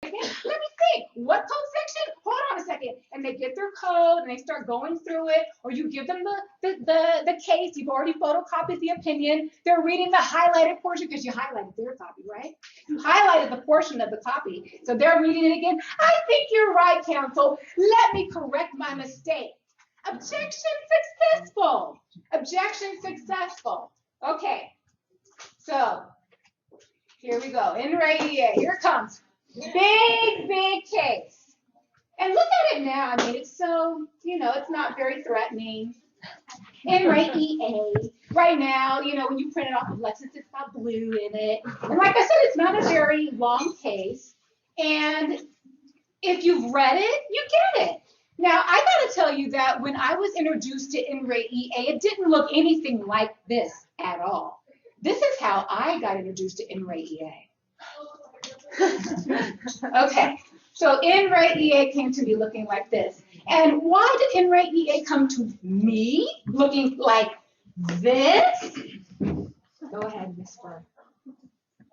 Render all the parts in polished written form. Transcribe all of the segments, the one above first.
second. Let me think. What code section? Hold on a second. And they get their code and they start going through it, or you give them the case. You've already photocopied the opinion. They're reading the highlighted portion because you highlighted their copy, right? You highlighted the portion of the copy. So they're reading it again. I think you're right, counsel. Let me correct my mistake. Objection successful. Objection successful. Okay. So here we go. In re EA. Here it comes. Big case. And look at it now. I mean, it's so, it's not very threatening. In re EA. Right now, when you print it off of Lexis, it's got blue in it. And like I said, it's not a very long case. And if you've read it, you get it. Now, I got to tell you that when I was introduced to In re EA, it didn't look anything like this at all. This is how I got introduced to In re EA. Okay, so In re EA came to me looking like this. And why did In re EA come to me looking like this? Go ahead, Ms. Burr.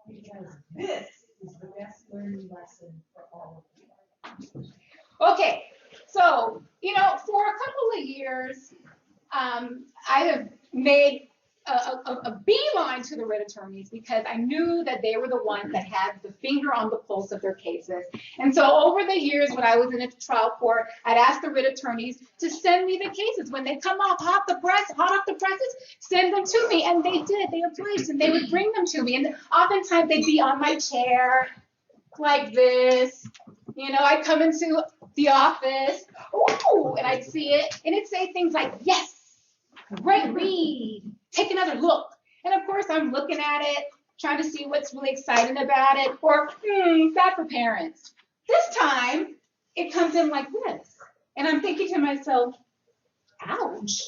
Because this is the best learning lesson for all of you. Okay, so, for a couple of years, I have made a beeline to the writ attorneys because I knew that they were the ones that had the finger on the pulse of their cases. And so over the years, when I was in a trial court, I'd ask the writ attorneys to send me the cases. When they come off hot off the presses, send them to me. And they did. They obliged, and they would bring them to me. And oftentimes they'd be on my chair like this. I'd come into the office, ooh, and I'd see it, and it'd say things like, yes, great read, take another look. And of course, I'm looking at it, trying to see what's really exciting about it, or, sad for parents. This time, it comes in like this, and I'm thinking to myself, ouch,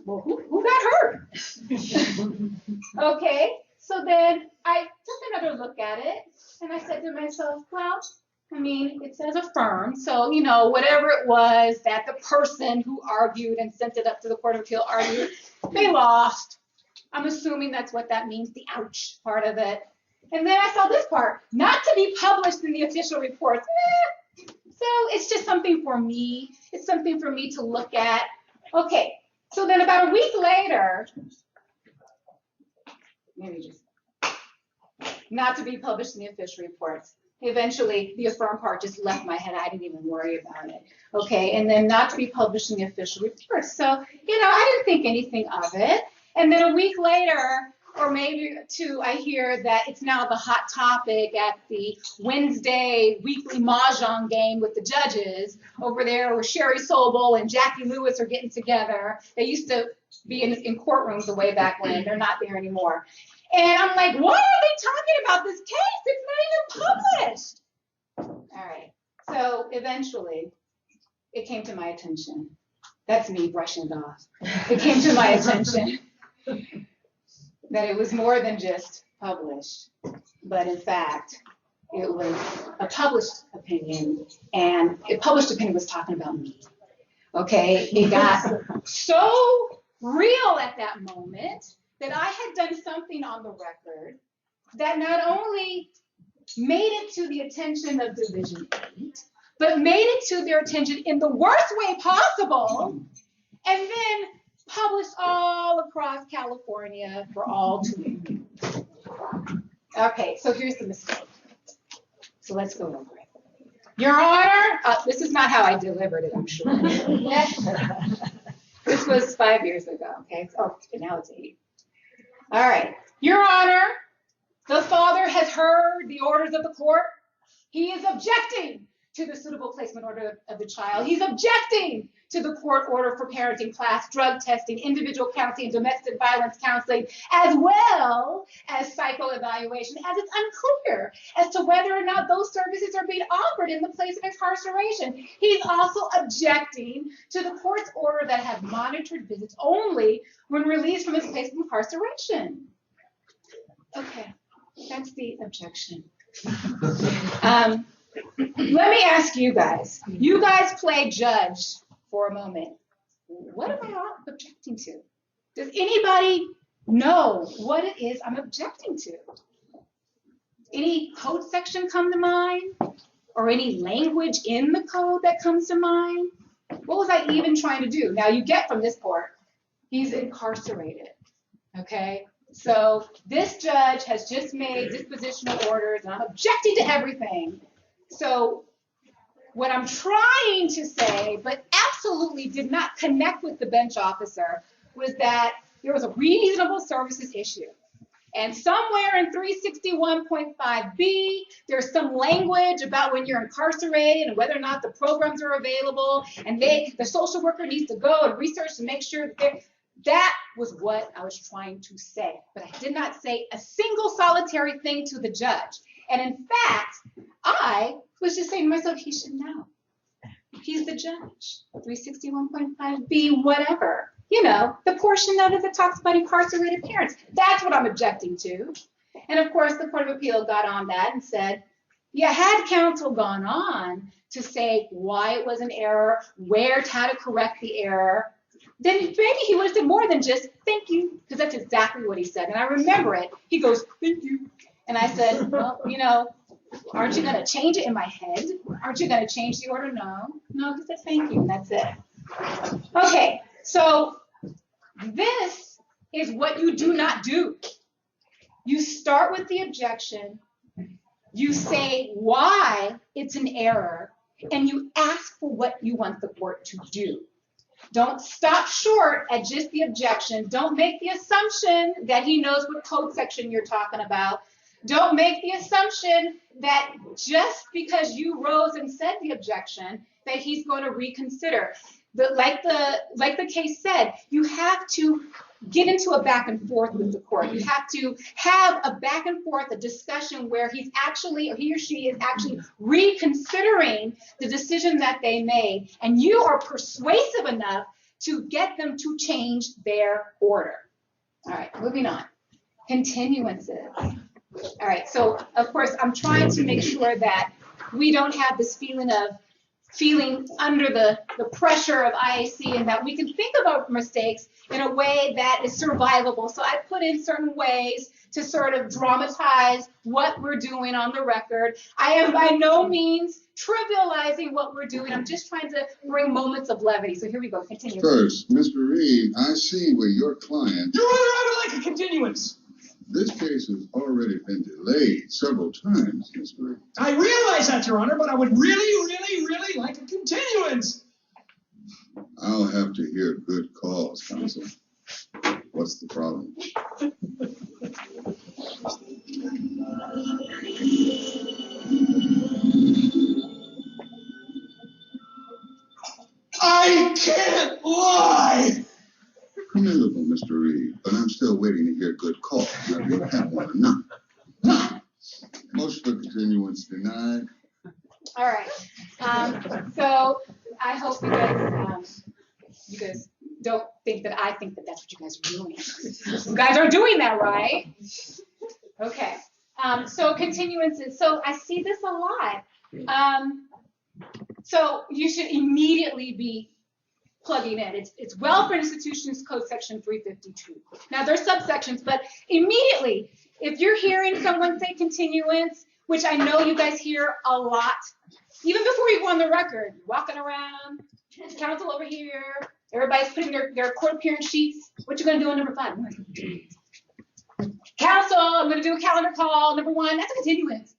well, who got hurt? Okay, so then I took another look at it, and I said to myself, well, it says affirm, so, whatever it was that the person who argued and sent it up to the Court of Appeal argued, they lost. I'm assuming that's what that means, the ouch part of it. And then I saw this part, not to be published in the official reports. So it's just something for me. It's something for me to look at. Okay, so then about a week later, not to be published in the official reports. Eventually, the affirm part just left my head. I didn't even worry about it. Okay, and then not to be published in the official reports. So, I didn't think anything of it. And then a week later, or maybe two, I hear that it's now the hot topic at the Wednesday weekly mahjong game with the judges over there where Sherry Sobel and Jackie Lewis are getting together. They used to be in courtrooms the way back when. They're not there anymore. And I'm like, what are they talking about this case? It's not even published. All right. So eventually, it came to my attention. That's me brushing it off. It came to my attention that it was more than just published, but in fact, it was a published opinion, and a published opinion was talking about me. Okay, it got so real at that moment that I had done something on the record that not only made it to the attention of Division 8, but made it to their attention in the worst way possible, and then published all across California for all to read. Okay, so here's the mistake. So let's go over it. Your Honor, this is not how I delivered it, I'm sure. This was 5 years ago, okay? Oh, now it's 8. All right. Your Honor, the father has heard the orders of the court. He is objecting to the suitable placement order of the child. He's objecting to the court order for parenting class, drug testing, individual counseling, and domestic violence counseling, as well as psychoevaluation, as it's unclear as to whether or not those services are being offered in the place of incarceration. He's also objecting to the court's order that has monitored visits only when released from his place of incarceration. Okay, that's the objection. Let me ask you guys. You guys play judge for a moment. What am I objecting to? Does anybody know what it is I'm objecting to? Any code section come to mind? or any language in the code that comes to mind? What was I even trying to do? Now you get from this part, he's incarcerated, okay? So this judge has just made dispositional orders, and I'm objecting to everything. So what I'm trying to say, but absolutely did not connect with the bench officer, was that there was a reasonable services issue. And somewhere in 361.5B, there's some language about when you're incarcerated and whether or not the programs are available, and the social worker needs to go and research to make sure that was what I was trying to say. But I did not say a single solitary thing to the judge. And in fact, I was just saying to myself, he should know. He's the judge. 361.5B, whatever. You know, the portion of it that talks about incarcerated parents. That's what I'm objecting to. And of course, the Court of Appeal got on that and said, yeah, had counsel gone on to say why it was an error, how to correct the error, then maybe he would have said more than just, thank you, because that's exactly what he said. And I remember it. He goes, thank you. And I said, well, you know, aren't you going to change it in my head? Aren't you going to change the order? No, he said thank you, and that's it. Okay, so this is what you do not do. You start with the objection, you say why it's an error, and you ask for what you want the court to do. Don't stop short at just the objection. Don't make the assumption that he knows what code section you're talking about. Don't make the assumption that just because you rose and said the objection, that he's going to reconsider. Like the case said, you have to get into a back and forth with the court. You have to have a back and forth, a discussion where he's actually, or he or she is actually reconsidering the decision that they made, and you are persuasive enough to get them to change their order. All right, moving on. Continuances. All right, so of course, I'm trying to make sure that we don't have this feeling under the pressure of IAC, and that we can think about mistakes in a way that is survivable. So I put in certain ways to sort of dramatize what we're doing on the record. I am by no means trivializing what we're doing. I'm just trying to bring moments of levity. So here we go, continue. First, Mr. Reed, I see where your client... Your Honor, I would like a continuance. This case has already been delayed several times, Mr. Reed. I realize that, Your Honor, but I would really like a continuance. I'll have to hear good cause, counsel. What's the problem? I can't lie! Commendable, Mr. Reed, but I'm still waiting to hear good cause, whether you have one or not. Motion for continuance denied. All right. So I hope you guys don't think that I think that that's what you guys are doing. You guys are doing that, right? Okay. So continuances. So I see this a lot. So you should immediately be plugging in. It's Welfare Institutions Code Section 352. Now there's subsections, but immediately, if you're hearing someone say continuance, which I know you guys hear a lot, even before you go on the record, walking around, counsel over here, everybody's putting their court appearance sheets. What you gonna do on number 5? Counsel, I'm gonna do a calendar call. Number 1, that's a continuance.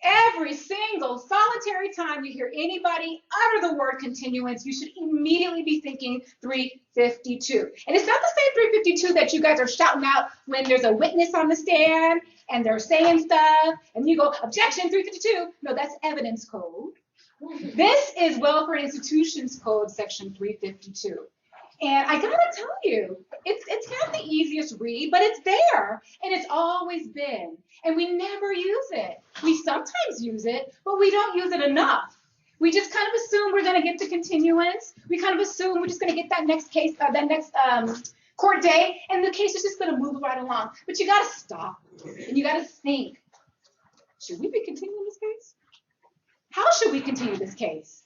Every single solitary time you hear anybody utter the word continuance, you should immediately be thinking 352. And it's not the same 352 that you guys are shouting out when there's a witness on the stand and they're saying stuff and you go, objection, 352. No, that's evidence code. This is Welfare Institutions Code Section 352. And I gotta tell you, it's not the easiest read, but it's there, and it's always been. And we never use it. We sometimes use it, but we don't use it enough. We just kind of assume we're gonna get the continuance. We kind of assume we're just gonna get that next case, that next court date, and the case is just gonna move right along. But you gotta stop, and you gotta think, should we be continuing this case? How should we continue this case?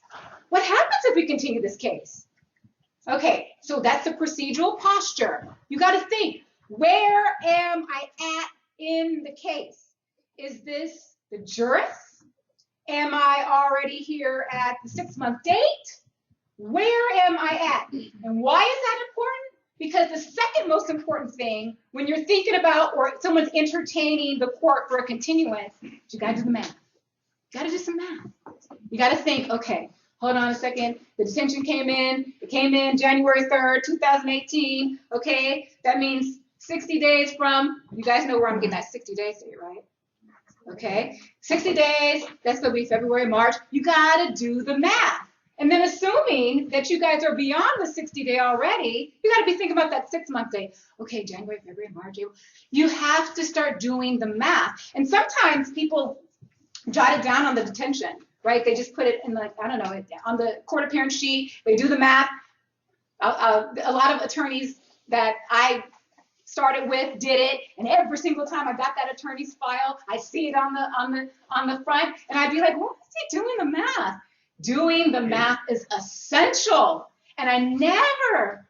What happens if we continue this case? Okay, so that's the procedural posture. You got to think, where am I at in the case? Is this the jurist? Am I already here at the 6-month date? Where am I at? And why is that important? Because the second most important thing when you're thinking about or someone's entertaining the court for a continuance, you got to do the math. You got to do some math. You got to think, okay, hold on a second. The detention came in. It came in January 3rd, 2018. Okay, that means 60 days from, you guys know where I'm getting that 60 days date, right? Okay, 60 days, that's going to be February, March. You got to do the math. And then assuming that you guys are beyond the 60-day already, you got to be thinking about that 6-month date. Okay, January, February, March, April. You have to start doing the math. And sometimes people jot it down on the detention, right? They just put it in, like, I don't know, on the court appearance sheet. They do the math. A lot of attorneys that I started with did it, and every single time I got that attorney's file, I see it on the front, and I'd be like, what is he doing the math? Doing the math is essential, and I never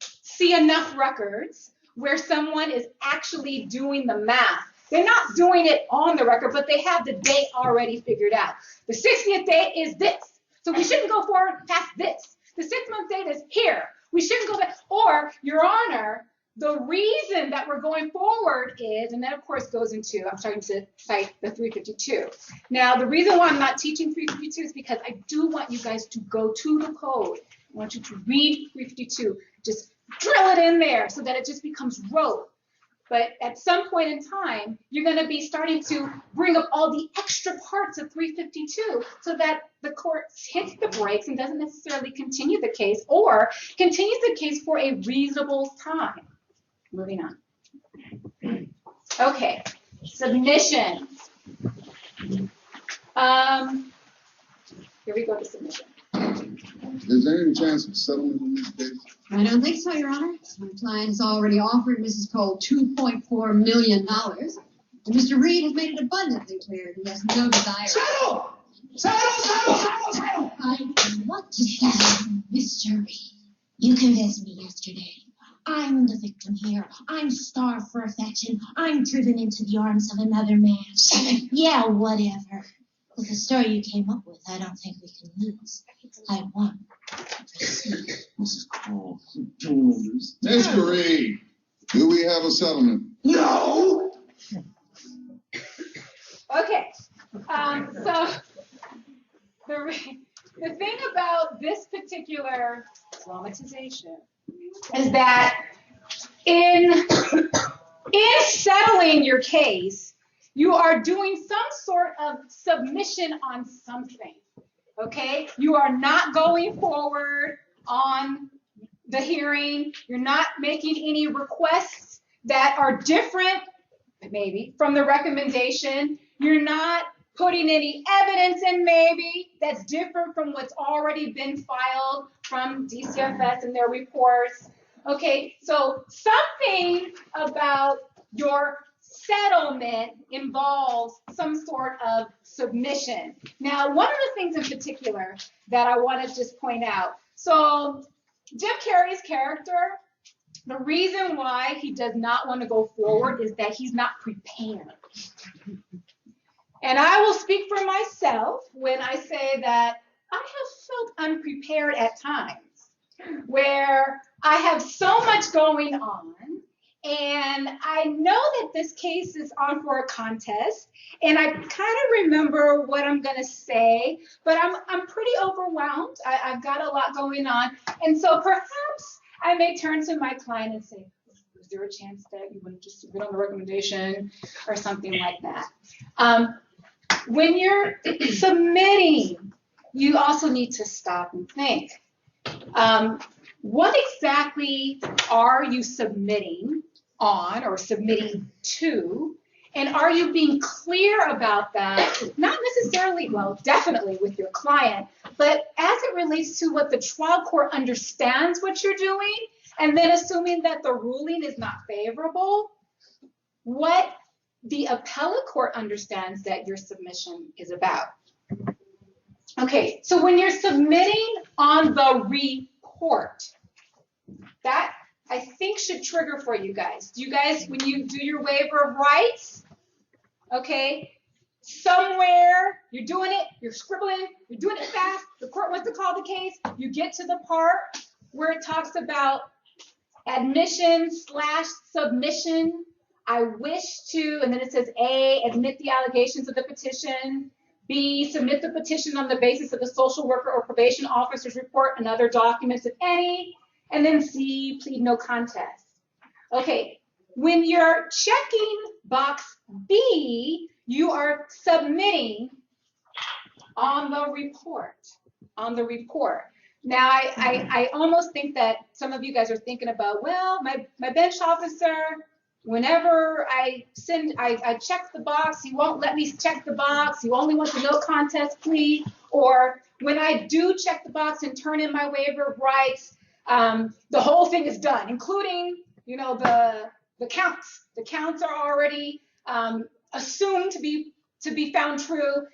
see enough records where someone is actually doing the math. They're not doing it on the record, but they have the date already figured out. The 60th date is this, so we shouldn't go forward past this. The 6-month date is here. We shouldn't go back, or, Your Honor, the reason that we're going forward is, and that of course goes into, I'm starting to cite the 352. Now, the reason why I'm not teaching 352 is because I do want you guys to go to the code. I want you to read 352. Just drill it in there so that it just becomes rote. But at some point in time, you're going to be starting to bring up all the extra parts of 352 so that the court hits the brakes and doesn't necessarily continue the case or continues the case for a reasonable time. Moving on. Okay, submissions. Here we go to submission. Is there any chance of settlement in this case? I don't think so, Your Honor. My client has already offered Mrs. Cole $2.4 million, and Mr. Reed has made it abundantly clear he has no desire. Settle! Settle! I want to settle, Mr. Reed. You convinced me yesterday. I'm the victim here. I'm starved for affection. I'm driven into the arms of another man. Yeah, whatever. With the story you came up with, I don't think we can lose. I want to proceed. Mrs. Cole, don't understand. Mr. Reed, do we have a settlement? No! Okay, so the thing about this particular dramatization is that in settling your case, you are doing some sort of submission on something, okay? You are not going forward on the hearing. You're not making any requests that are different, maybe, from the recommendation. You're not putting any evidence in, maybe, that's different from what's already been filed from DCFS and their reports. Okay, so something about your settlement involves some sort of submission. Now, one of the things in particular that I want to just point out, so Jeff Carey's character, the reason why he does not want to go forward is that he's not prepared. And I will speak for myself when I say that I have felt unprepared at times, where I have so much going on, and I know that this case is on for a contest, and I kind of remember what I'm going to say, but I'm pretty overwhelmed. I've got a lot going on, and so perhaps I may turn to my client and say, is there a chance that you want to just submit on the recommendation or something like that? When you're submitting, you also need to stop and think. What exactly are you submitting on or submitting to? And are you being clear about that? Not necessarily, well, definitely with your client, but as it relates to what the trial court understands what you're doing, and then assuming that the ruling is not favorable, what the appellate court understands that your submission is about. Okay, so when you're submitting on the report, that I think should trigger for you guys. Do you guys, when you do your waiver of rights, okay, somewhere, you're doing it, you're scribbling, you're doing it fast, the court wants to call the case, you get to the part where it talks about admission/submission. I wish to, and then it says A, admit the allegations of the petition. B, submit the petition on the basis of the social worker or probation officer's report and other documents, if any. And then C, plead no contest. Okay, when you're checking box B, you are submitting on the report, Now, I almost think that some of you guys are thinking about, well, my bench officer, whenever I check the box, he won't let me check the box. He only wants a no contest plea. Or when I do check the box and turn in my waiver of rights, the whole thing is done, including, you know, the counts. The counts are already assumed to be found true.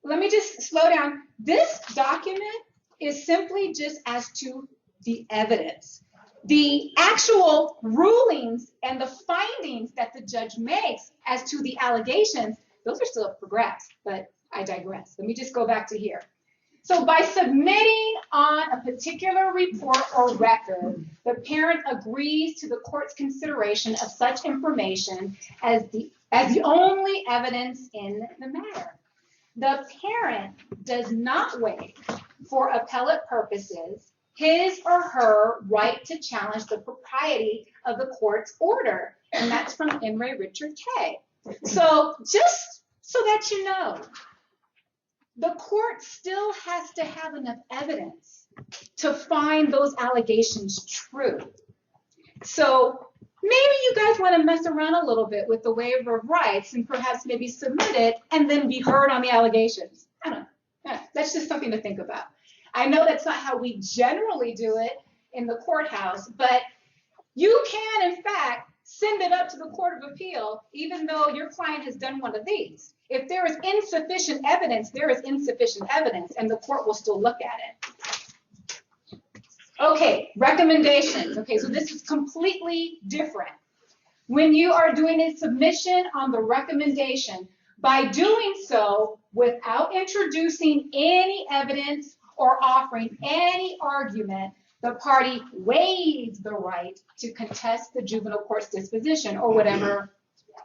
Let me just slow down. This document is simply just as to the evidence. The actual rulings and the findings that the judge makes as to the allegations, those are still up for grabs, but I digress. Let me just go back to here. So by submitting on a particular report or record, the parent agrees to the court's consideration of such information as the only evidence in the matter. The parent does not waive, for appellate purposes, his or her right to challenge the propriety of the court's order. And that's from In re Richard K. So just so that you know, the court still has to have enough evidence to find those allegations true. So maybe you guys want to mess around a little bit with the waiver of rights and perhaps maybe submit it and then be heard on the allegations. I don't know. Yeah, that's just something to think about. I know that's not how we generally do it in the courthouse, but you can, in fact, send it up to the Court of Appeal, even though your client has done one of these. If there is insufficient evidence, there is insufficient evidence, and the court will still look at it. Okay, recommendations. Okay, so this is completely different. When you are doing a submission on the recommendation, by doing so without introducing any evidence or offering any argument, the party waives the right to contest the juvenile court's disposition or whatever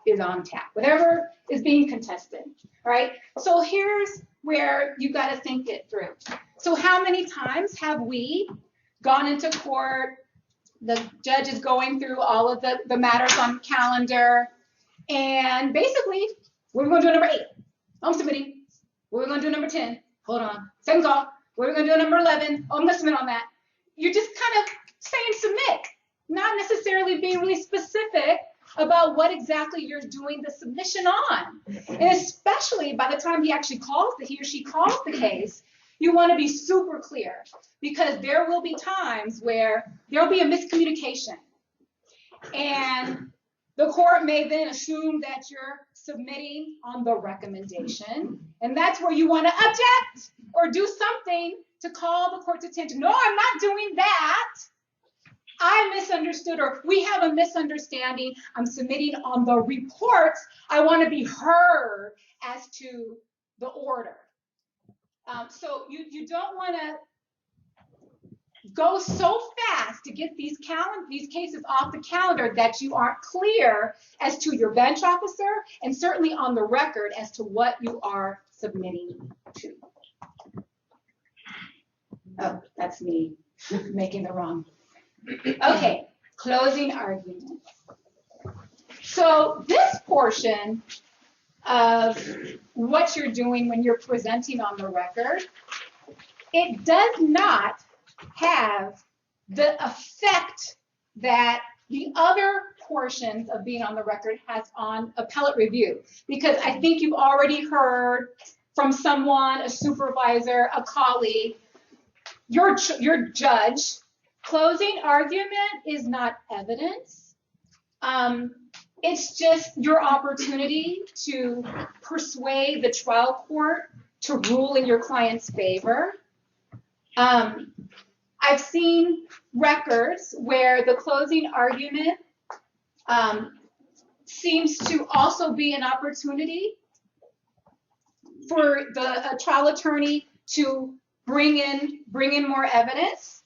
is on tap, whatever is being contested, right? So here's where you got to think it through. So how many times have we gone into court, the judge is going through all of the matters on the calendar, and basically, we're going to do number 8. I'm submitting. We're going to do number 10. Hold on. Second call. We're going to do number 11. Oh, I'm going to submit on that. You're just kind of saying submit, not necessarily being really specific about what exactly you're doing the submission on. And especially by the time he or she calls the case, you want to be super clear, because there will be times where there'll be a miscommunication. And the court may then assume that you're submitting on the recommendation, and that's where you want to object or do something to call the court's attention. No, I'm not doing that. I misunderstood, or we have a misunderstanding. I'm submitting on the reports. I want to be heard as to the order. So you don't want to go so fast to get these cases off the calendar that you aren't clear as to your bench officer and certainly on the record as to what you are submitting to. Oh, that's me making the wrong. Okay, closing arguments. So this portion of what you're doing when you're presenting on the record, it does not have the effect that the other portions of being on the record has on appellate review, because I think you've already heard from someone, a supervisor, a colleague, your judge. Closing argument is not evidence. It's just your opportunity to persuade the trial court to rule in your client's favor. I've seen records where the closing argument seems to also be an opportunity for the trial attorney to bring in more evidence.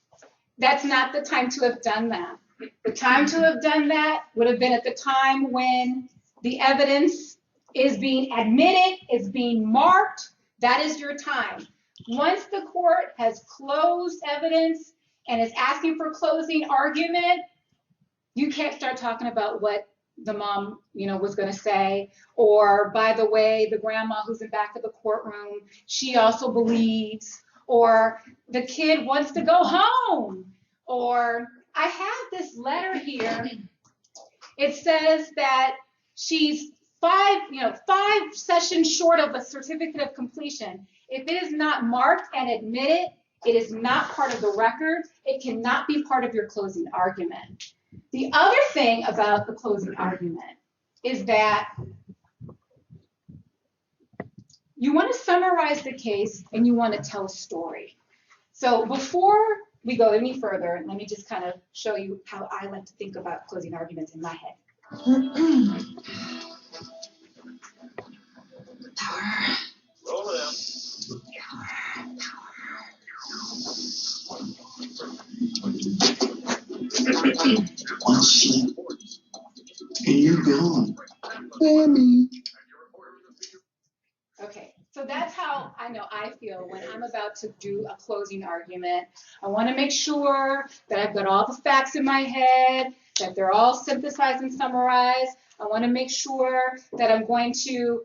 That's not the time to have done that. The time to have done that would have been at the time when the evidence is being admitted, is being marked. That is your time. Once the court has closed evidence and is asking for closing argument, you can't start talking about what the mom, was going to say, or by the way, the grandma who's in back of the courtroom, she also believes, or the kid wants to go home, or I have this letter here. It says that she's five sessions short of a certificate of completion. If it is not marked and admitted, it is not part of the record. It cannot be part of your closing argument. The other thing about the closing argument is that you want to summarize the case and you want to tell a story. So before we go any further, let me just kind of show you how I like to think about closing arguments in my head. Power. Roll it out. One sleep, and you're gone. Mammy. Okay, so that's how I know I feel when I'm about to do a closing argument. I want to make sure that I've got all the facts in my head, that they're all synthesized and summarized. I want to make sure that I'm going to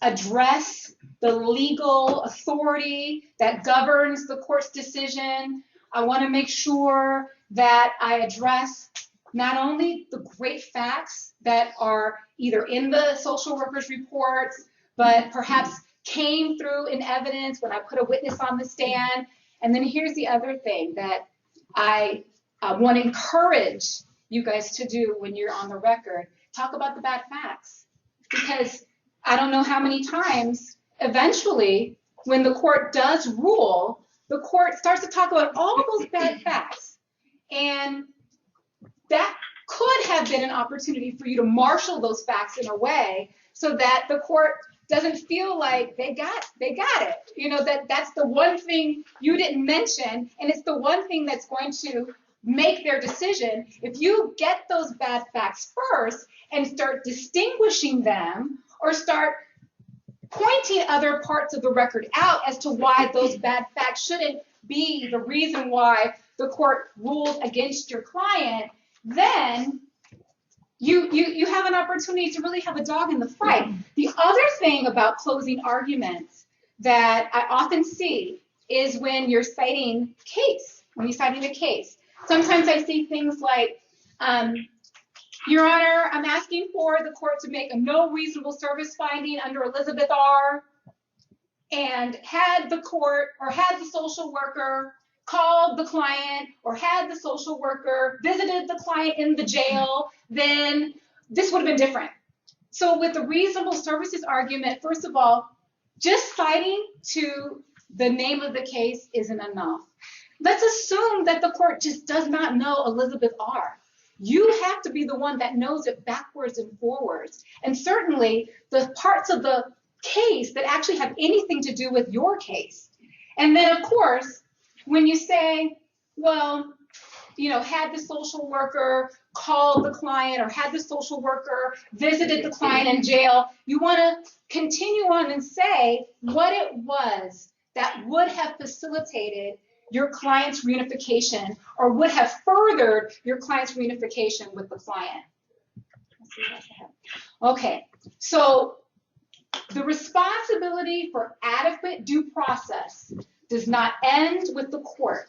address the legal authority that governs the court's decision. I want to make sure that I address not only the great facts that are either in the social worker's reports, but perhaps came through in evidence when I put a witness on the stand. And then here's the other thing that I want to encourage you guys to do when you're on the record. Talk about the bad facts. Because I don't know how many times, eventually, when the court does rule, the court starts to talk about all of those bad facts. And that could have been an opportunity for you to marshal those facts in a way so that the court doesn't feel like they got it. That's the one thing you didn't mention, and it's the one thing that's going to make their decision. If you get those bad facts first and start distinguishing them or start pointing other parts of the record out as to why those bad facts shouldn't be the reason why the court ruled against your client, then you have an opportunity to really have a dog in the fight. The other thing about closing arguments that I often see is when you're citing the case. Sometimes I see things like, Your Honor, I'm asking for the court to make a no reasonable service finding under Elizabeth R. And had the court or had the social worker called the client or had the social worker visited the client in the jail, then this would have been different. So with the reasonable services argument, first of all, just citing to the name of the case isn't enough. Let's assume that the court just does not know Elizabeth R. You have to be the one that knows it backwards and forwards. And certainly the parts of the case that actually have anything to do with your case. And then, of course, when you say, well, had the social worker called the client or had the social worker visited the client in jail, you want to continue on and say what it was that would have facilitated your client's reunification or would have furthered your client's reunification with the client. Okay, so the responsibility for adequate due process does not end with the court.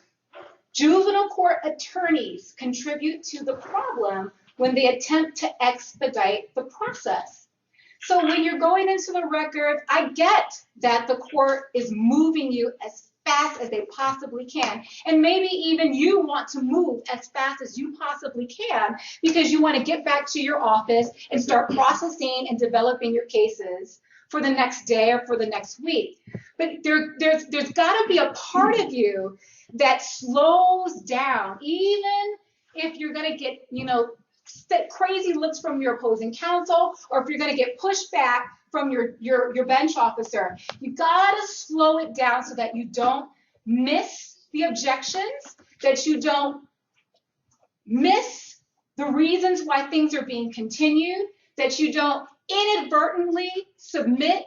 Juvenile court attorneys contribute to the problem when they attempt to expedite the process. So when you're going into the record, I get that the court is moving you as fast as they possibly can. And maybe even you want to move as fast as you possibly can because you want to get back to your office and start processing and developing your cases for the next day or for the next week. But there's got to be a part of you that slows down, even if you're going to get, crazy looks from your opposing counsel, or if you're going to get pushed back from your bench officer. You gotta slow it down so that you don't miss the objections, that you don't miss the reasons why things are being continued, that you don't inadvertently submit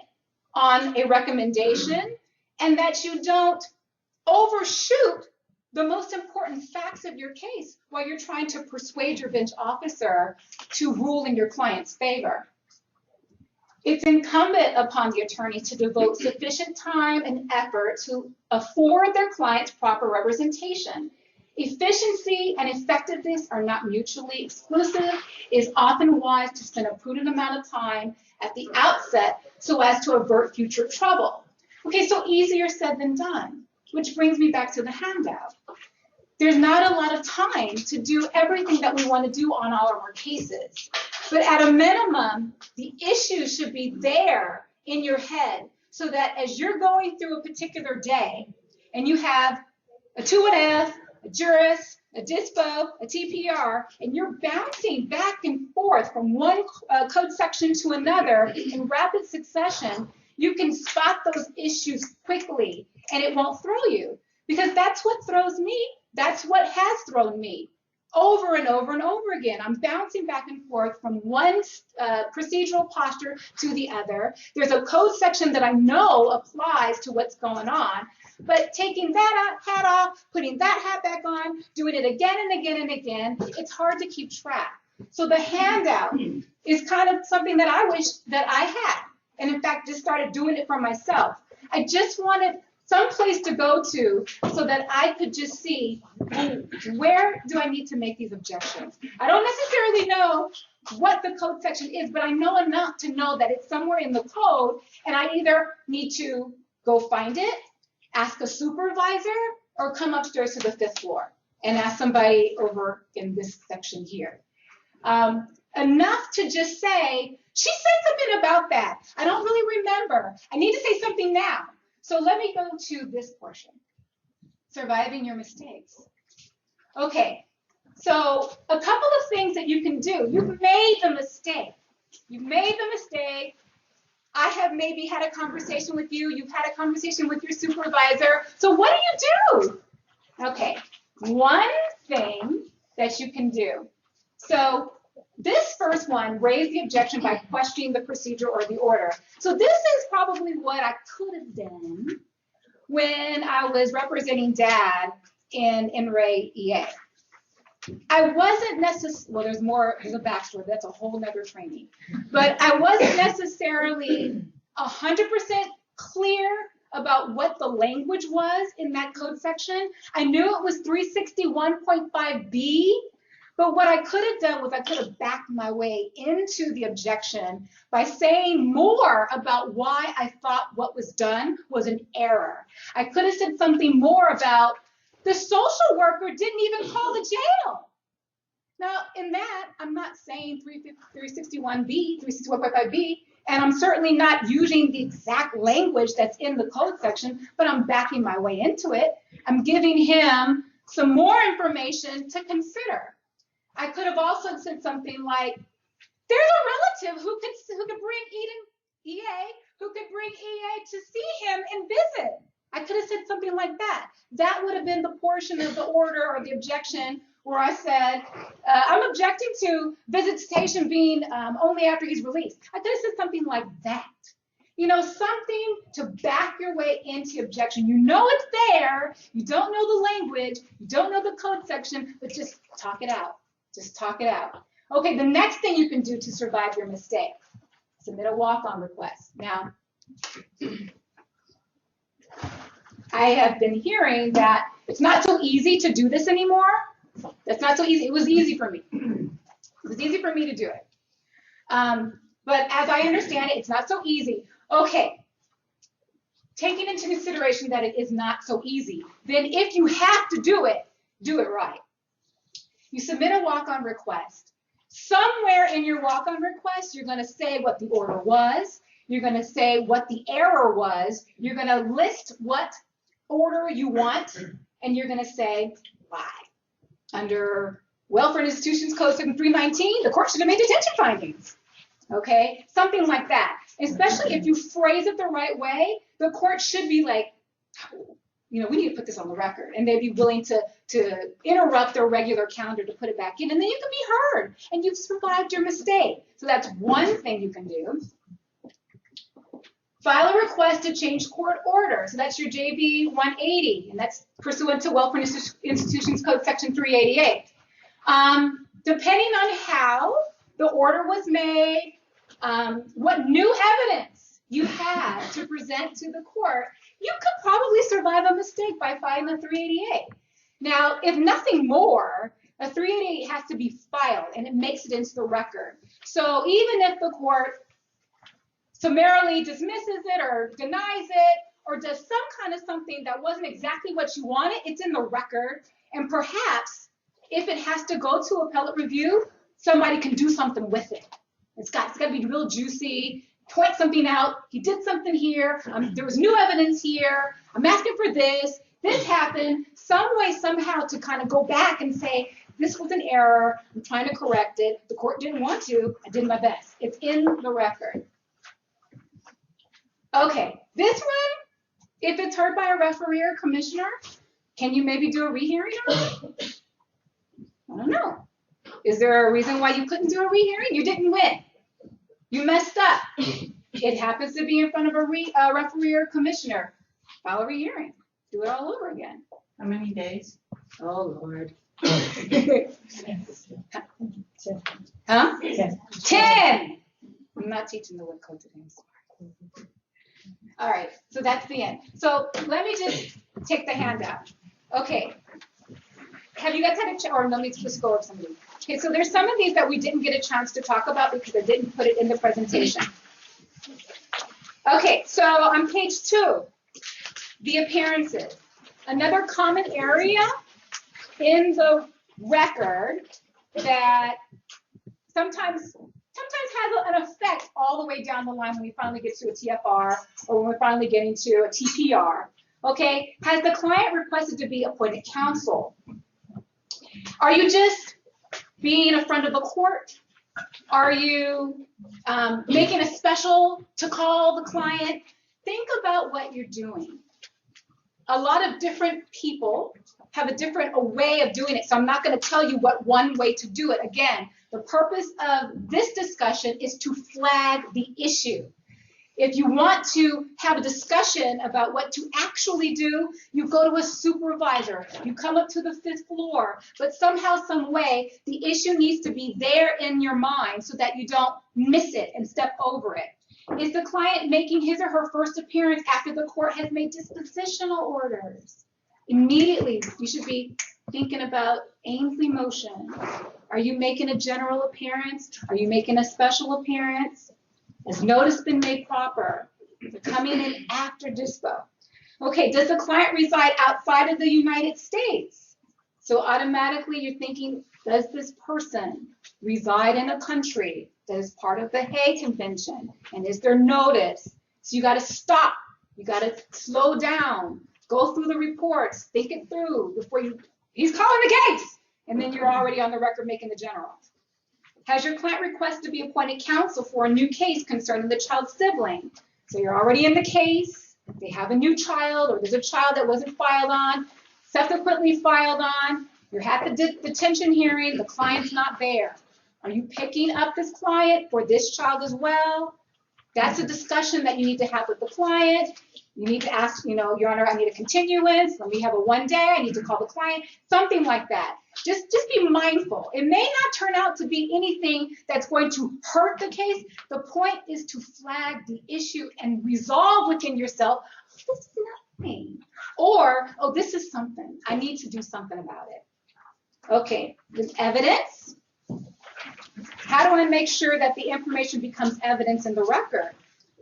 on a recommendation, and that you don't overshoot the most important facts of your case while you're trying to persuade your bench officer to rule in your client's favor. It's incumbent upon the attorney to devote sufficient time and effort to afford their clients proper representation. Efficiency and effectiveness are not mutually exclusive. It is often wise to spend a prudent amount of time at the outset so as to avert future trouble. Okay, so easier said than done, which brings me back to the handout. There's not a lot of time to do everything that we want to do on all of our cases. But at a minimum, the issue should be there in your head so that as you're going through a particular day and you have a 2.5, a juris, a dispo, a TPR, and you're bouncing back and forth from one code section to another in rapid succession, you can spot those issues quickly and it won't throw you. Because that's what throws me. That's what has thrown me over and over and over again. I'm bouncing back and forth from one procedural posture to the other. There's a code section that I know applies to what's going on, but taking that hat off, putting that hat back on, doing it again and again and again, it's hard to keep track. So the handout is kind of something that I wish that I had, and in fact just started doing it for myself. I just wanted some place to go to so that I could just see, where do I need to make these objections? I don't necessarily know what the code section is, but I know enough to know that it's somewhere in the code, and I either need to go find it, ask a supervisor, or come upstairs to the 5th floor and ask somebody over in this section here. Enough to just say, she said something about that. I don't really remember. I need to say something now. So let me go to this portion, surviving your mistakes. Okay, so a couple of things that you can do. You've made the mistake. You've made the mistake. I have maybe had a conversation with you. You've had a conversation with your supervisor. So what do? Okay, one thing that you can do. So this first one, raise the objection by questioning the procedure or the order. So this is probably what I could have done when I was representing Dad in NRA EA. I wasn't necessarily, well, there's a backstory, that's a whole nother training. But I wasn't necessarily 100% clear about what the language was in that code section. I knew it was 361.5B. But what I could have done was I could have backed my way into the objection by saying more about why I thought what was done was an error. I could have said something more about the social worker didn't even call the jail. Now, in that, I'm not saying 361B, 361.5B, and I'm certainly not using the exact language that's in the code section, but I'm backing my way into it. I'm giving him some more information to consider. I could have also said something like, there's a relative who could bring EA, who could bring EA to see him and visit. I could have said something like that. That would have been the portion of the order or the objection where I said, I'm objecting to visitation being only after he's released. I could have said something like that. You know, something to back your way into objection. You know it's there. You don't know the language. You don't know the code section, but just talk it out. Just talk it out. Okay, the next thing you can do to survive your mistake, submit a walk-on request. Now, I have been hearing that it's not so easy to do this anymore. That's not so easy. It was easy for me. It was easy for me to do it. But as I understand it, it's not so easy. Okay, taking into consideration that it is not so easy, then if you have to do it right. You submit a walk-on request. Somewhere in your walk-on request, you're going to say what the order was. You're going to say what the error was. You're going to list what order you want, and you're going to say why. Under Welfare and Institutions Code Section 319, the court should have made detention findings. Okay, something like that. Especially if you phrase it the right way, the court should be like, you know, we need to put this on the record, and they'd be willing to interrupt their regular calendar to put it back in, and then you can be heard, and you've survived your mistake. So that's one thing you can do. File a request to change court order. So that's your JB 180, and that's pursuant to Welfare Institutions Code Section 388. Depending on how the order was made, what new evidence you had to present to the court, you could probably survive a mistake by filing a 388. Now, if nothing more, a 388 has to be filed, and it makes it into the record. So even if the court summarily dismisses it or denies it or does some kind of something that wasn't exactly what you wanted, it's in the record. And perhaps if it has to go to appellate review, somebody can do something with it. It's got to be real juicy, point something out. He did something here. There was new evidence here. I'm asking for this. This happened. Some way, somehow, to kind of go back and say, this was an error. I'm trying to correct it. The court didn't want to. I did my best. It's in the record. Okay, this one, if it's heard by a referee or commissioner, can you maybe do a rehearing on it? I don't know. Is there a reason why you couldn't do a rehearing? You didn't win. You messed up. It happens to be in front of a referee or commissioner. File a rehearing. Do it all over again. How many days? Oh, Lord. 10. Huh? 10. I'm not teaching the word code today. I'm sorry. All right, so that's the end. So let me just take the handout. Okay. Have you guys had a chance, or let me just go over some of these. Okay, so there's some of these that we didn't get a chance to talk about because I didn't put it in the presentation. Okay, so on page 2, the appearances. Another common area in the record that sometimes has an effect all the way down the line when we finally get to a TFR or when we're finally getting to a TPR. Okay, has the client requested to be appointed counsel? Are you just being in front of a court? Are you making a special to call the client? Think about what you're doing. A lot of different people have a different way of doing it, so I'm not going to tell you what one way to do it. Again, the purpose of this discussion is to flag the issue. If you want to have a discussion about what to actually do, you go to a supervisor, you come up to the 5th floor, but somehow, some way, the issue needs to be there in your mind so that you don't miss it and step over it. Is the client making his or her first appearance after the court has made dispositional orders? Immediately, you should be thinking about Ainsley motion. Are you making a general appearance? Are you making a special appearance? Has notice been made proper? They're coming in after dispo. Okay, does the client reside outside of the United States? So automatically you're thinking, does this person reside in a country that is part of the Hague Convention? And is there notice? So you got to stop. You got to slow down. Go through the reports. Think it through before he's calling the case. And then you're already on the record making the general. Has your client requested to be appointed counsel for a new case concerning the child's sibling? So you're already in the case. They have a new child, or there's a child that wasn't filed on, subsequently filed on. You're at the detention hearing. The client's not there. Are you picking up this client for this child as well? That's a discussion that you need to have with the client. You need to ask, Your Honor, I need a continuance. Let me have a 1 day. I need to call the client. Something like that. Just be mindful. It may not turn out to be anything that's going to hurt the case. The point is to flag the issue and resolve within yourself, this is nothing. Or, oh, this is something. I need to do something about it. Okay, with evidence. How do I make sure that the information becomes evidence in the record?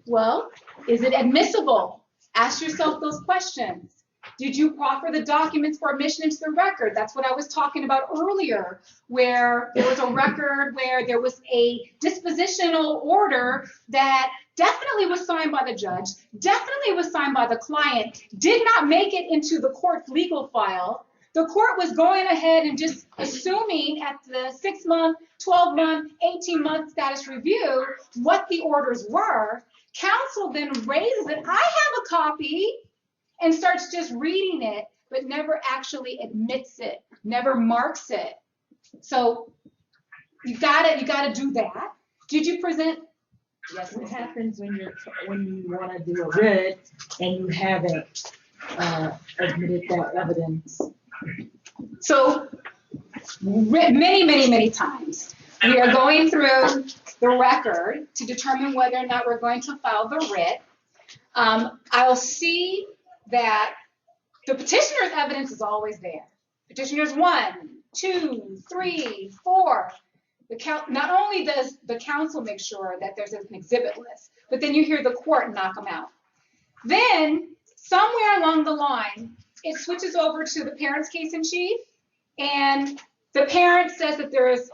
Well, is it admissible? Ask yourself those questions. Did you proffer the documents for admission into the record? That's what I was talking about earlier, where there was a record where there was a dispositional order that definitely was signed by the judge, definitely was signed by the client, did not make it into the court's legal file. The court was going ahead and just assuming at the 6-month, 12-month, 18-month status review what the orders were. Counsel then raises it. I have a copy, and starts just reading it, but never actually admits it, never marks it. So you gotta do that. Did you present? Yes. What happens when you want to do a writ and you haven't admitted that evidence? So many times we are going through the record to determine whether or not we're going to file the writ. I'll see that the petitioner's evidence is always there. Petitioner's 1, 2, 3, 4. Not only does the counsel make sure that there's an exhibit list, but then you hear the court knock them out. Then somewhere along the line, it switches over to the parent's case in chief, and the parent says that there is,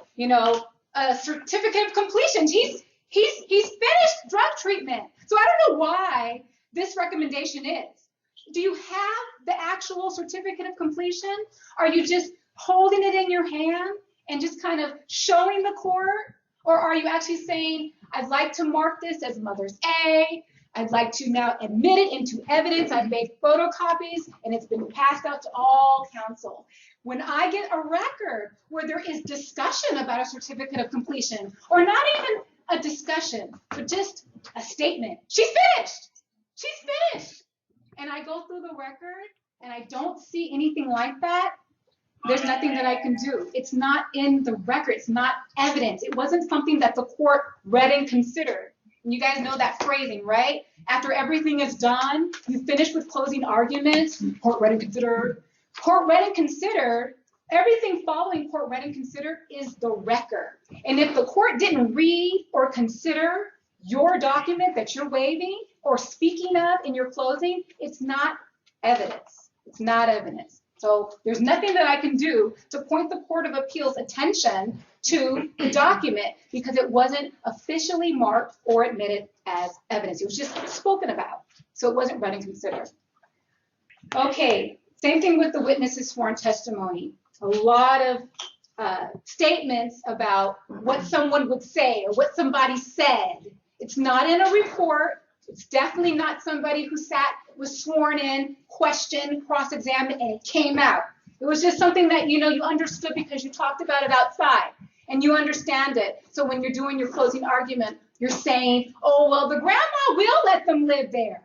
a certificate of completion. He's finished drug treatment. So I don't know why this recommendation is. Do you have the actual certificate of completion? Are you just holding it in your hand and just kind of showing the court? Or are you actually saying, I'd like to mark this as Mother's A. I'd like to now admit it into evidence. I've made photocopies and it's been passed out to all counsel. When I get a record where there is discussion about a certificate of completion, or not even a discussion, but just a statement, she's finished. And I go through the record and I don't see anything like that, there's nothing that I can do. It's not in the record. It's not evidence. It wasn't something that the court read and considered. And you guys know that phrasing, right? After everything is done, you finish with closing arguments, court read and considered. Court read and considered, everything following court read and considered is the record. And if the court didn't read or consider your document that you're waiving or speaking of in your closing, it's not evidence. It's not evidence. So there's nothing that I can do to point the Court of Appeals' attention to the document because it wasn't officially marked or admitted as evidence. It was just spoken about. So it wasn't read and considered. Okay, same thing with the witness's sworn testimony. A lot of statements about what someone would say or what somebody said. It's not in a report. It's definitely not somebody who was sworn in, questioned, cross-examined, and it came out. It was just something that, you understood because you talked about it outside and you understand it. So when you're doing your closing argument, you're saying, oh, well, the grandma will let them live there.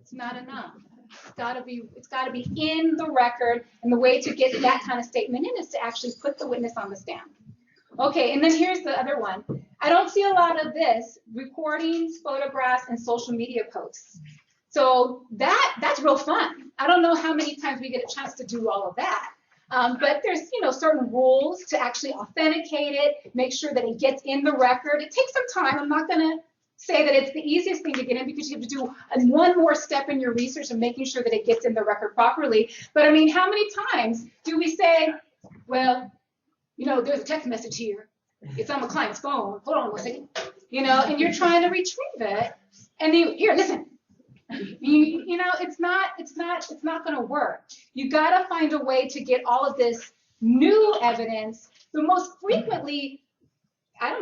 It's not enough. It's got to be in the record, and the way to get that kind of statement in is to actually put the witness on the stand. Okay, and then here's the other one. I don't see a lot of this, recordings, photographs, and social media posts. So that's real fun. I don't know how many times we get a chance to do all of that. But there's, certain rules to actually authenticate it, make sure that it gets in the record. It takes some time. I'm not going to say that it's the easiest thing to get in because you have to do one more step in your research and making sure that it gets in the record properly. But I mean, how many times do we say, well, there's a text message here. It's on the client's phone. Hold on one second. And you're trying to retrieve it. And here, listen. It's not going to work. You got to find a way to get all of this new evidence, the most frequently,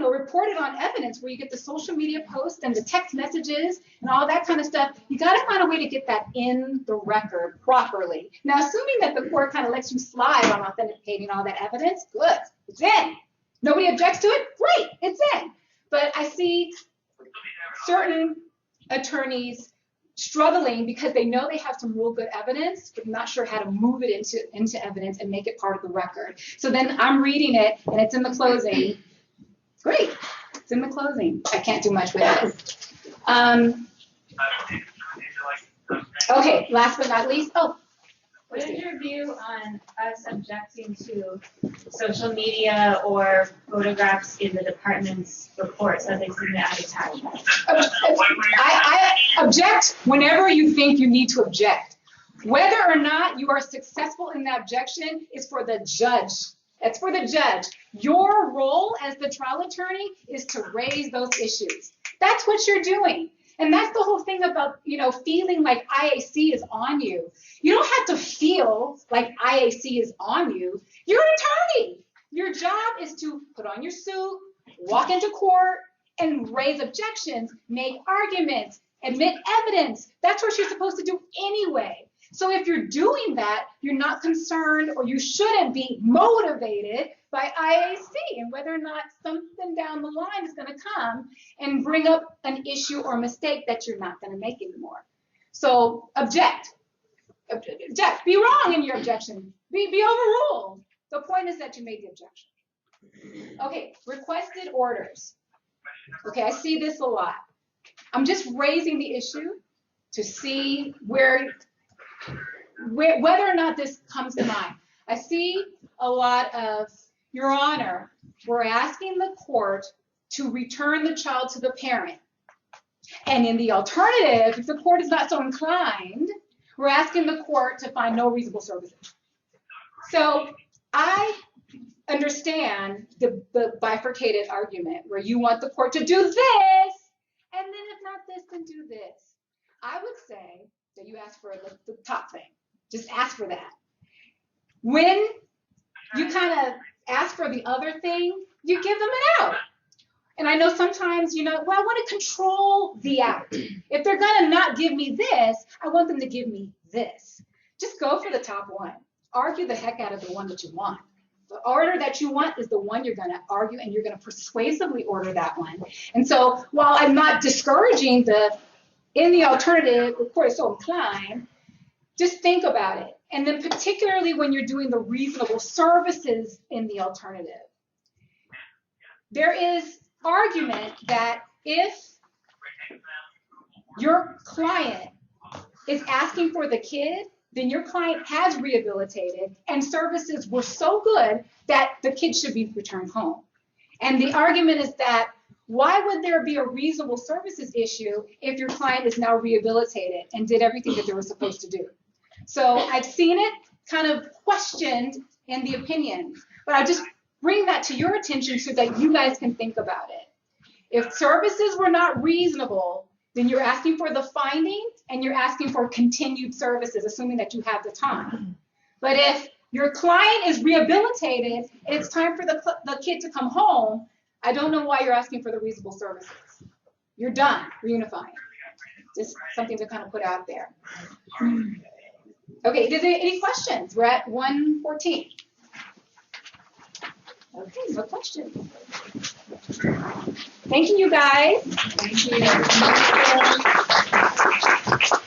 reported on evidence where you get the social media posts and the text messages and all that kind of stuff. You got to find a way to get that in the record properly. Now, assuming that the court kind of lets you slide on authenticating all that evidence, good, it's in. Nobody objects to it, great, it's in. But I see certain attorneys struggling because they know they have some real good evidence, but not sure how to move it into evidence and make it part of the record. So then I'm reading it and it's in the closing. Great, it's in the closing. I can't do much with it. Okay, last but not least, what is your view on us objecting to social media or photographs in the department's reports as they submit as attachments? I object whenever you think you need to object. Whether or not you are successful in that objection is for the judge. That's for the judge. Your role as the trial attorney is to raise those issues. That's what you're doing. And that's the whole thing about, feeling like IAC is on you. You don't have to feel like IAC is on you. You're an attorney. Your job is to put on your suit, walk into court, and raise objections, make arguments, admit evidence. That's what you're supposed to do anyway. So if you're doing that, you're not concerned, or you shouldn't be motivated by IAC and whether or not something down the line is going to come and bring up an issue or mistake that you're not going to make anymore. So object. Object. Be wrong in your objection. Be overruled. The point is that you made the objection. Okay, requested orders. Okay, I see this a lot. I'm just raising the issue to see whether or not this comes to mind. I see a lot of, Your Honor, we're asking the court to return the child to the parent. And in the alternative, if the court is not so inclined, we're asking the court to find no reasonable services. So I understand the bifurcated argument where you want the court to do this, and then if not this, then do this. I would say that you ask for the top thing. Just ask for that. When you kind of ask for the other thing, you give them an out. And I know sometimes, well, I want to control the out. If they're going to not give me this, I want them to give me this. Just go for the top one. Argue the heck out of the one that you want. The order that you want is the one you're going to argue, and you're going to persuasively order that one. And so while I'm not discouraging in the alternative, the court is so inclined, just think about it. And then particularly when you're doing the reasonable services in the alternative. There is argument that if your client is asking for the kid, then your client has rehabilitated and services were so good that the kid should be returned home. And the argument is that why would there be a reasonable services issue if your client is now rehabilitated and did everything that they were supposed to do? So I've seen it kind of questioned in the opinions, but I just bring that to your attention so that you guys can think about it. If services were not reasonable, then you're asking for the finding and you're asking for continued services, assuming that you have the time. But if your client is rehabilitated and it's time for the kid to come home, I don't know why you're asking for the reasonable services. You're done reunifying. Just something to kind of put out there. Okay, is there any questions? We're at 1:14. Okay, no questions. Thank you, guys. Thank you.